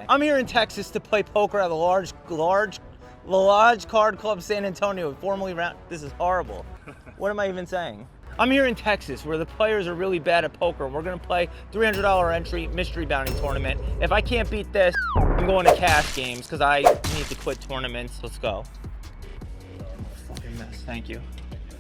I'm here in Texas to play poker at the Lodge Card Club San Antonio, formerly round. This is horrible. What am I even saying? I'm here in Texas where the players are really bad at poker. We're gonna play $300 entry mystery bounty tournament. If I can't beat this, I'm going to cash games because I need to quit tournaments. Let's go. Fucking mess, thank you.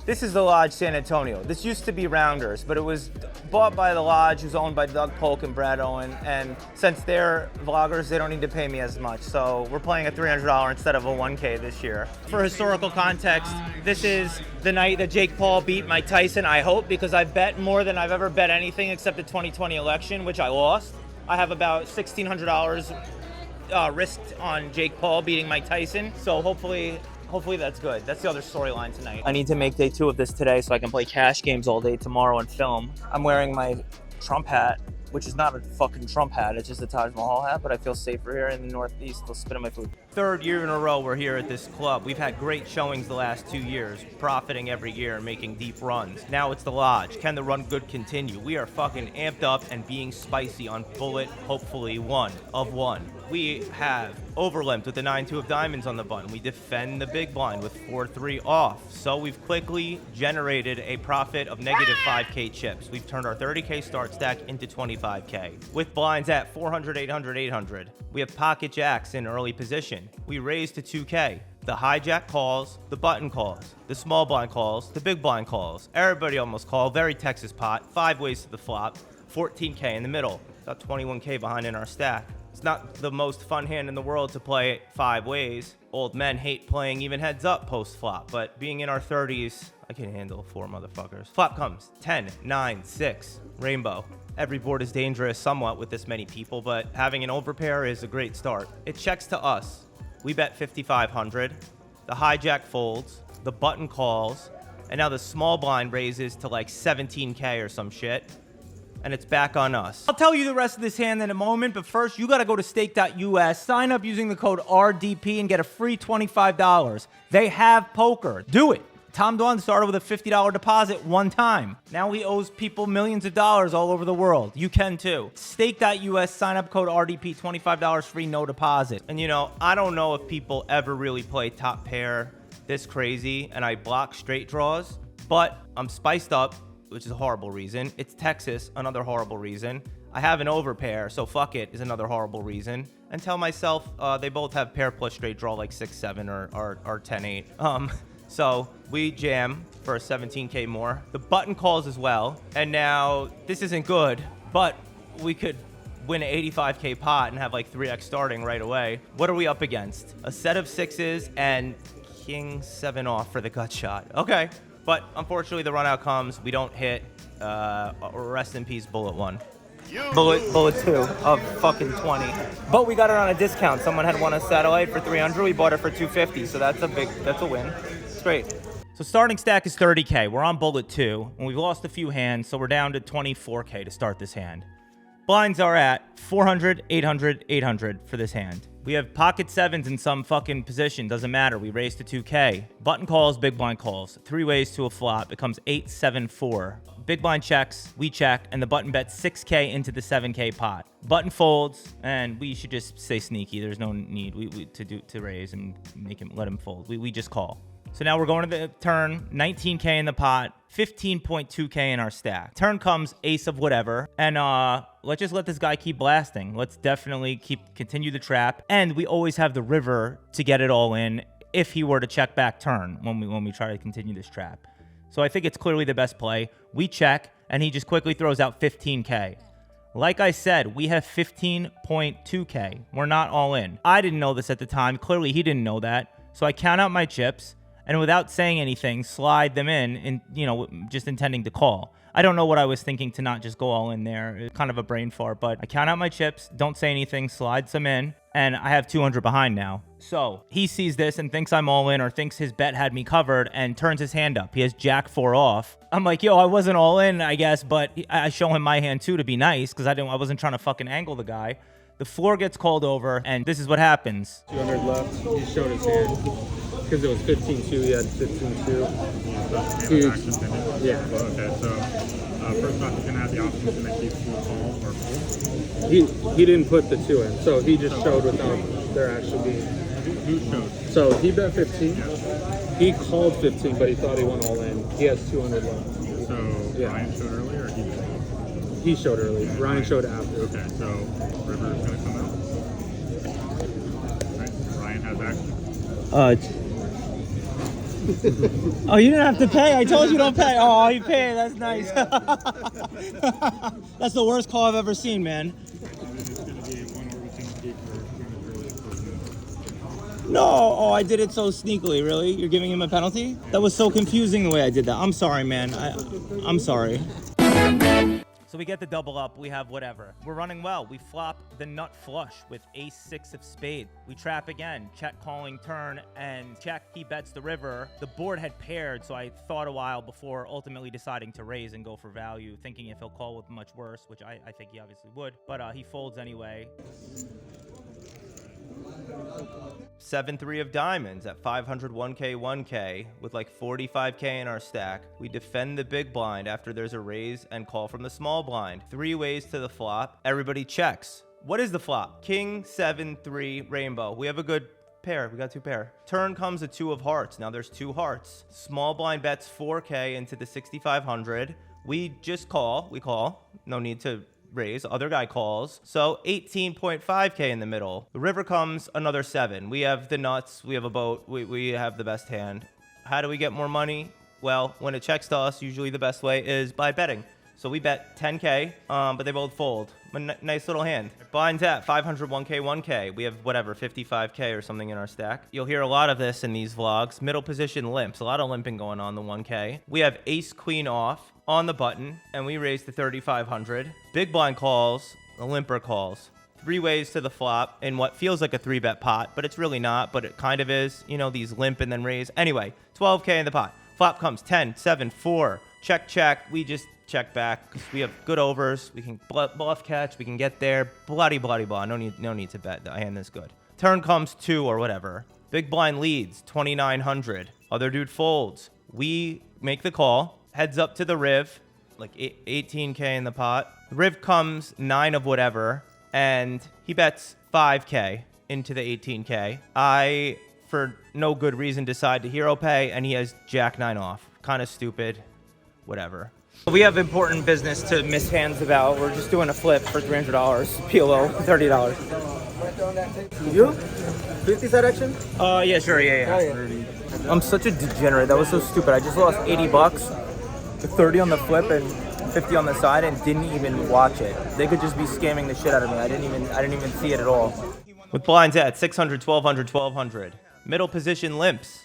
This is the Lodge San Antonio. This used to be Rounders, but it was bought by the Lodge, who's owned by Doug Polk and Brad Owen. And since they're vloggers, they don't need to pay me as much. So we're playing a $300 instead of a 1K this year. For historical context, this is the night that Jake Paul beat Mike Tyson, I hope, because I've bet more than I've ever bet anything except the 2020 election, which I lost. I have about $1,600 risked on Jake Paul beating Mike Tyson. So hopefully that's good. That's the other storyline tonight. I need to make day 2 of this today so I can play cash games all day tomorrow and film. I'm wearing my Trump hat, which is not a fucking Trump hat. It's just a Taj Mahal hat, but I feel safer here in the Northeast. They'll spit on my food. 3rd year in a row we're here at this club. We've had great showings the last 2 years, profiting every year and making deep runs. Now it's the Lodge. Can the run good continue? We are fucking amped up and being spicy on bullet, hopefully 1 of 1. We have overlimped with the 9-2 of diamonds on the button. We defend the big blind with 4-3 off. So we've quickly generated a profit of negative 5K chips. We've turned our 30K start stack into 25K. With blinds at 400, 800, 800. We have pocket jacks in early position. We raise to 2K. The hijack calls, the button calls, the small blind calls, the big blind calls. Everybody almost called. Very Texas pot. 5 ways to the flop. 14K in the middle. About 21K behind in our stack. It's not the most fun hand in the world to play 5 ways. Old men hate playing even heads up post flop, but being in our 30s, I can handle 4 motherfuckers. Flop comes 10, 9, 6, rainbow. Every board is dangerous somewhat with this many people, but having an overpair is a great start. It checks to us. We bet 5,500. The hijack folds, the button calls, and now the small blind raises to like 17K or some shit. And it's back on us. I'll tell you the rest of this hand in a moment, but first you gotta go to stake.us, sign up using the code RDP and get a free $25. They have poker. Do it. Tom Dwan started with a $50 deposit one time. Now he owes people millions of dollars all over the world. You can too. Stake.us, sign up code RDP, $25 free, no deposit. And you know, I don't know if people ever really play top pair this crazy and I block straight draws, but I'm spiced up, which is a horrible reason. It's Texas, another horrible reason. I have an overpair, so fuck it is another horrible reason. And tell myself they both have pair plus straight draw like 6-7 or 10-8. So we jam for a 17K more. The button calls as well. And now this isn't good, but we could win an 85K pot and have like 3x starting right away. What are we up against? A set of 6s and king 7 off for the gut shot. Okay. But unfortunately, the run out comes. We don't hit. Rest in peace, bullet 1. Bullet 2 of fucking 20. But we got it on a discount. Someone had won a satellite for 300. We bought it for 250. So that's a win. It's great. So starting stack is 30K. We're on bullet 2, and we've lost a few hands, so we're down to 24K to start this hand. Blinds are at 400, 800, 800 for this hand. We have pocket 7s in some fucking position. Doesn't matter. We raise to 2K. Button calls, big blind calls. 3 ways to a flop. Becomes 8, 7, 4. Big blind checks. We check. And the button bets 6K into the 7K pot. Button folds. And we should just stay sneaky. There's no need to raise and let him fold. We just call. So now we're going to the turn. 19K in the pot. 15.2K in our stack. Turn comes ace of whatever. And let's just let this guy keep blasting. Let's definitely continue the trap. And we always have the river to get it all in if he were to check back turn when we try to continue this trap. So I think it's clearly the best play. We check, and he just quickly throws out 15K. Like I said, we have 15.2K. We're not all in. I didn't know this at the time. Clearly, he didn't know that. So I count out my chips, and without saying anything, slide them in, just intending to call. I don't know what I was thinking to not just go all in there. It's kind of a brain fart, but I count out my chips, don't say anything, slides them in, and I have 200 behind now. So he sees this and thinks I'm all in or thinks his bet had me covered and turns his hand up. He has jack 4 off. I'm like, yo, I wasn't all in, I guess, but I show him my hand too to be nice because I wasn't trying to fucking angle the guy. The floor gets called over, and this is what happens. 200 left. He showed his hand because it was 15-2. He had 15-2. Yeah. Okay, so First off, he's gonna have the option to make these 2 call or fold. He didn't put the 2 in, so he just showed without there actually being. Who showed? So he bet 15. Yeah. He called 15, but he thought he went all in. He has 200 left. So Yeah. Ryan showed earlier, or he did? He showed early. Ryan showed after. Okay, so River is gonna come out. Right. Ryan has action. Oh, you didn't have to pay. I told you don't pay. Oh, you pay. That's nice. That's the worst call I've ever seen, man. And then it's gonna be a 1 over penalty for early closing. No. Oh, I did it so sneakily. Really? You're giving him a penalty? That was so confusing the way I did that. I'm sorry, man. I'm sorry. So we get the double up, we have whatever. We're running well. We flop the nut flush with ace-6 of spade. We trap again, check calling turn, and check, he bets the river. The board had paired, so I thought a while before ultimately deciding to raise and go for value, thinking if he'll call with much worse, which I think he obviously would, but he folds anyway. 7-3 of diamonds at 501k 1k with like 45k in our stack. We defend the big blind after there's a raise and call from the small blind. 3 ways to the flop. Everybody checks. What is the flop? King 7-3 rainbow. We have a good pair. We got 2 pair. Turn comes a 2 of hearts. Now there's 2 hearts. Small blind bets 4k into the 6500. We just call. We call. No need to raise. Other guy calls. So 18.5k in the middle. The river comes another 7. We have the nuts. We have a boat. We have the best hand. How do we get more money? Well, when it checks to us, usually the best way is by betting. So we bet 10k, but they both fold. A nice little hand. Blinds at 501k 1k. We have whatever 55k or something in our stack. You'll hear a lot of this in these vlogs. Middle position limps. A lot of limping going on the 1k. We have ace queen off on the button, and we raise to 3500. Big blind calls, the limper calls. 3 ways to the flop in what feels like a 3-bet pot, but it's really not, but it kind of is. You know, these limp and then raise. Anyway, 12k in the pot. Flop comes 10, 7, 4. Check, check. We just check back because we have good overs. We can bluff catch. We can get there. Bloody, bloody, blah. No need to bet. The hand is good. Turn comes 2 or whatever. Big blind leads, 2,900. Other dude folds. We make the call. Heads up to the riv, like 18k in the pot. The riv comes 9 of whatever, and he bets 5k into the 18k. I, for no good reason, decide to hero pay, and he has jack 9 off. Kind of stupid. Whatever. We have important business to miss hands about. We're just doing a flip for $300. PLO, $30. You? 50 side action? Yeah, sure, yeah. I'm such a degenerate. That was so stupid. I just lost 80 bucks. 30 on the flip and 50 on the side and didn't even watch it. They could just be scamming the shit out of me. I didn't even see it at all. With blinds at 600, 1200, 1200. Middle position limps.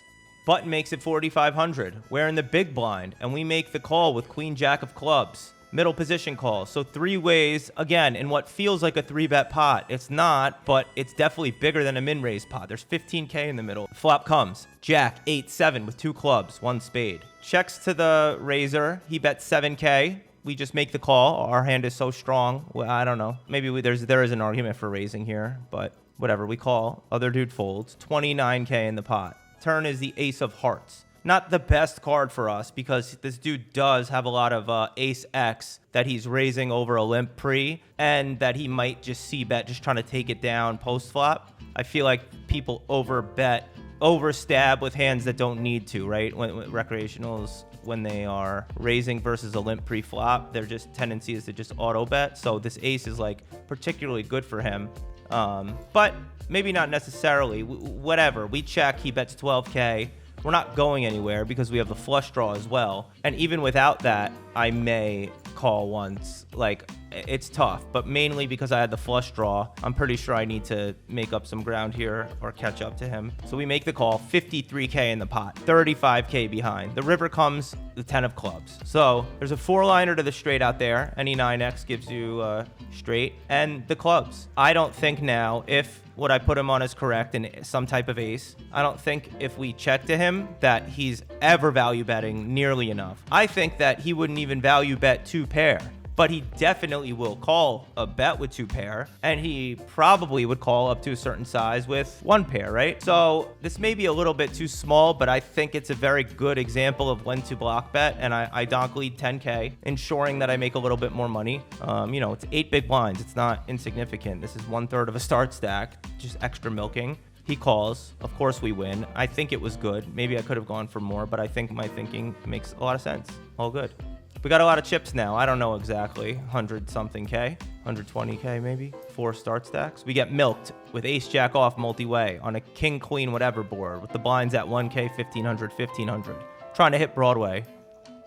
Button makes it 4,500. We're in the big blind and we make the call with queen jack of clubs. Middle position call. So 3 ways, again, in what feels like a 3-bet pot. It's not, but it's definitely bigger than a min-raise pot. There's 15k in the middle. Flop comes. Jack, 8, 7 with 2 clubs, 1 spade. Checks to the raiser. He bets 7k. We just make the call. Our hand is so strong. Well, I don't know. Maybe there is an argument for raising here, but whatever. We call. Other dude folds. 29k in the pot. Turn is the ace of hearts. Not the best card for us because this dude does have a lot of ace X that he's raising over a limp pre and that he might just c-bet, just trying to take it down post-flop. I feel like people overstab with hands that don't need to, right? When recreationals, when they are raising versus a limp pre-flop, their just tendency is to just auto-bet. So this ace is like particularly good for him. But maybe not necessarily. Whatever. We check. He bets 12k. We're not going anywhere because we have the flush draw as well. And even without that, I may call once. Like, it's tough, but mainly because I had the flush draw. I'm pretty sure I need to make up some ground here or catch up to him. So we make the call, 53k in the pot, 35k behind. The river comes, the 10 of clubs. So there's a 4-liner to the straight out there. Any 9x gives you straight. And the clubs. I don't think now, if what I put him on is correct and some type of ace, I don't think if we check to him that he's ever value betting nearly enough. I think that he wouldn't even value bet 2 pair. but he definitely will call a bet with 2 pair, and he probably would call up to a certain size with 1 pair, right? So this may be a little bit too small, but I think it's a very good example of when to block bet, and I donk lead 10K, ensuring that I make a little bit more money. You know, it's 8 big blinds. It's not insignificant. This is 1/3 of a start stack, just extra milking. He calls. Of course we win. I think it was good. Maybe I could have gone for more, but I think my thinking makes a lot of sense. All good. We got a lot of chips now. I don't know exactly. 100-something K. 120K maybe. 4 start stacks. We get milked with ace jack off multi-way on a king queen whatever board with the blinds at 1K, 1500, 1500. Trying to hit Broadway,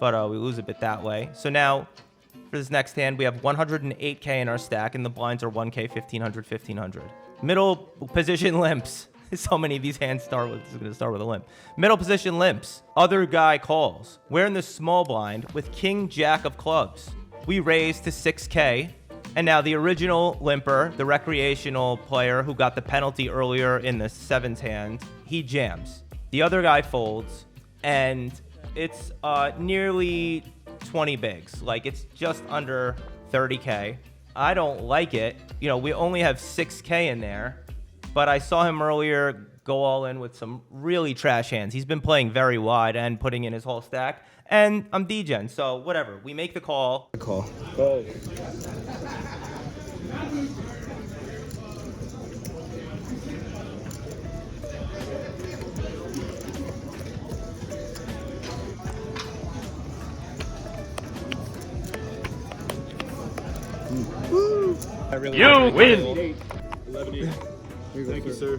but we lose a bit that way. So now for this next hand, we have 108K in our stack, and the blinds are 1K, 1500, 1500. Middle position limps. So many of these hands start with, this is going to start with a limp. Middle position limps. Other guy calls. We're in the small blind with king jack of clubs. We raise to 6K. And now the original limper, the recreational player who got the penalty earlier in the 7's hand, he jams. The other guy folds, and it's nearly 20 bigs. Like, it's just under 30K. I don't like it. You know, we only have 6K in there. But I saw him earlier go all in with some really trash hands. He's been playing very wide and putting in his whole stack. And I'm DGen, so whatever. We make the call. Go. You win! Thank you, sir.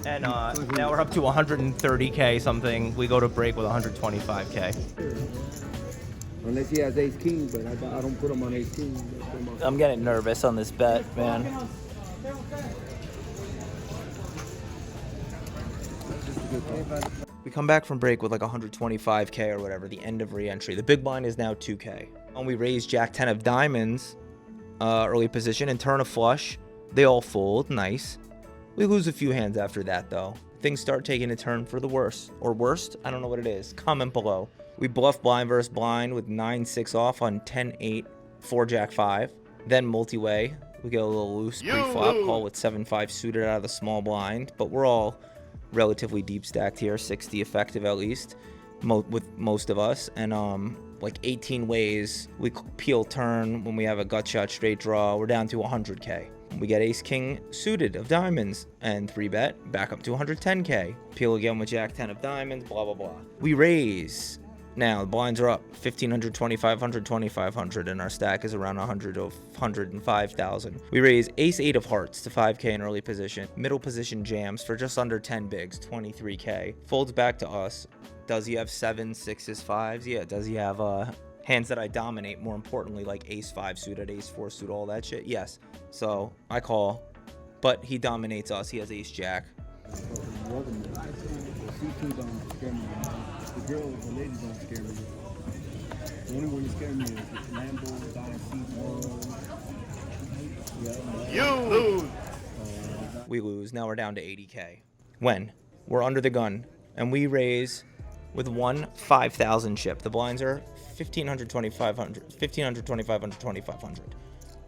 And now we're up to 130K something. We go to break with 125K. Unless he has ace king, but I don't put him on ace king. I'm getting nervous on this bet, man. We come back from break with like 125K or whatever, the end of re-entry. The big blind is now 2K. When we raise Jack 10 of diamonds, early position, and turn a flush, they all fold. Nice. We lose a few hands after that, though. Things start taking a turn for the worse. Or worst? I don't know what it is. Comment below. We bluff blind versus blind with 9-6 off on 10-8, 4-Jack-5. Then multi-way. We get a little loose pre-flop. Call with 7-5 suited out of the small blind. But we're all relatively deep stacked here. 60 effective at least. With most of us. And like 18 ways. We peel turn when we have a gut shot straight draw. We're down to 100K. We get ace king suited of diamonds and 3-bet back up to 110K. Peel again with jack 10 of diamonds, blah, blah, blah. We raise. Now the blinds are up 1,500, 2,500, 2,500, and our stack is around 100 of 105,000. We raise ace 8 of hearts to 5K in early position. Middle position jams for just under 10 bigs, 23K. Folds back to us. Does he have 7s, 6s, 5s? Yeah. Does he have hands that I dominate, more importantly, like ace 5 suited, ace 4 suited, all that shit? Yes. So I call, but he dominates us. He has ace jack. The girls, the ladies don't scare me. The only one that scares me is Lambo, Dynasty, You lose! We lose. Now we're down to 80K. When we're under the gun and we raise with one 5,000 chip. The blinds are 1,500, 2,500, 1,500, 2,500, 2,500.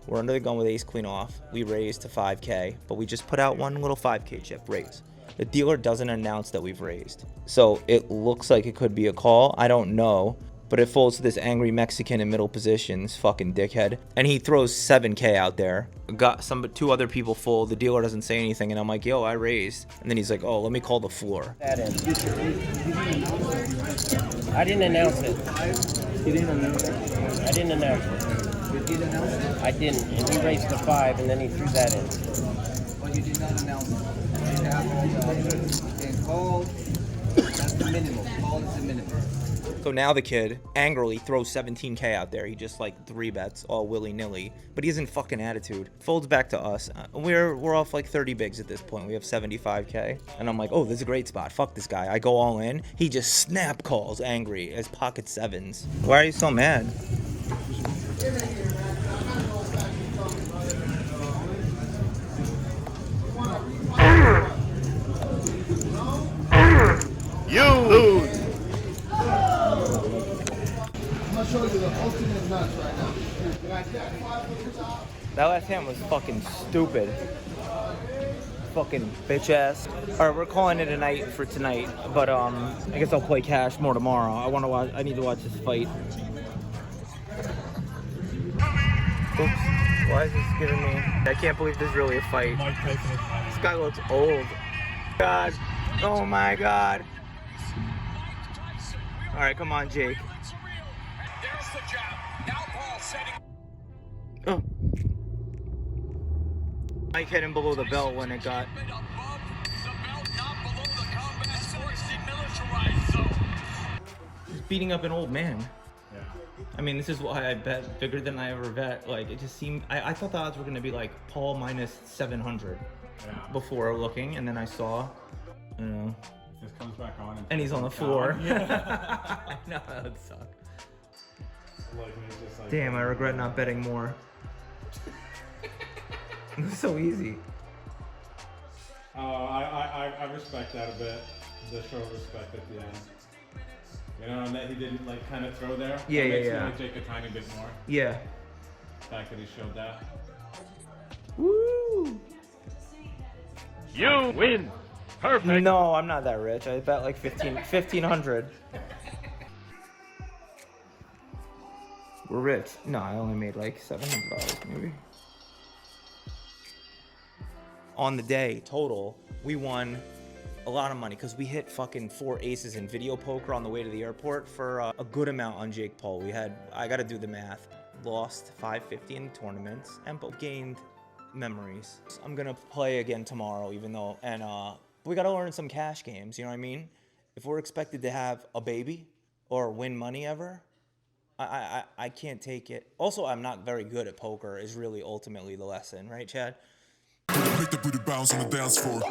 We're under the gun with ace queen off. We raise to 5K, but we just put out one little 5K chip raise. The dealer doesn't announce that we've raised. So it looks like it could be a call. I don't know. But it folds to this angry Mexican in middle positions, fucking dickhead. And he throws 7K out there. Got two other people fold. The dealer doesn't say anything. And I'm like, yo, I raised. And then he's like, oh, let me call the floor. I didn't announce it. You didn't announce it? I didn't announce it. You did announce it? I didn't. And he raised to 5, and then he threw that in. But you did not announce it. You didn't have all the others. And call, that's the minimum. Call is the minimum. So now the kid angrily throws 17K out there. He just like 3-bets all willy-nilly, but he isn't fucking attitude. Folds back to us. We're off like 30 bigs at this point. We have 75K, and I'm like, oh, this is a great spot. Fuck this guy. I go all in. He just snap calls angry as pocket 7s. Why are you so mad? You lose! I'm gonna show you the ultimate nuts right now. That last hand was fucking stupid. Fucking bitch ass. All right, we're calling it a night for tonight, but I guess I'll play cash more tomorrow. I need to watch this fight. Oops. Why is this giving me? I can't believe this is really a fight. This guy looks old. God. Oh my God. All right, come on, Jake. Oh. Mike hit him below the belt when it got. He's beating up an old man. Yeah. I mean, this is why I bet bigger than I ever bet. Like, it just seemed. I thought the odds were going to be like Paul minus 700 before looking, and then I saw. You know. Just comes back on. And he's on the floor. Yeah. No, that would suck. Damn, I regret not betting more. It was so easy. Oh, I respect that a bit. The show of respect at the end. You know, and that he didn't like kind of throw there. Yeah, that yeah, makes yeah. me like Jake a tiny bit more. Yeah. The fact that he showed that. Woo! You win. Perfect. No, I'm not that rich. I bet like 1,500. We're rich. No, I only made like $700 maybe. On the day total, we won a lot of money because we hit fucking 4 aces in video poker on the way to the airport for a good amount on Jake Paul. I got to do the math. Lost $550 in tournaments and gained memories. I'm gonna play again tomorrow, even though, and we got to learn some cash games. You know what I mean? If we're expected to have a baby or win money ever, I can't take it. Also, I'm not very good at poker. Is really ultimately the lesson, right, Chad? Make the booty bounce on the dance floor.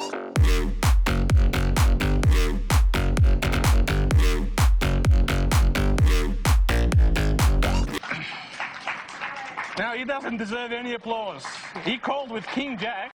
Now, he doesn't deserve any applause. He called with King Jack.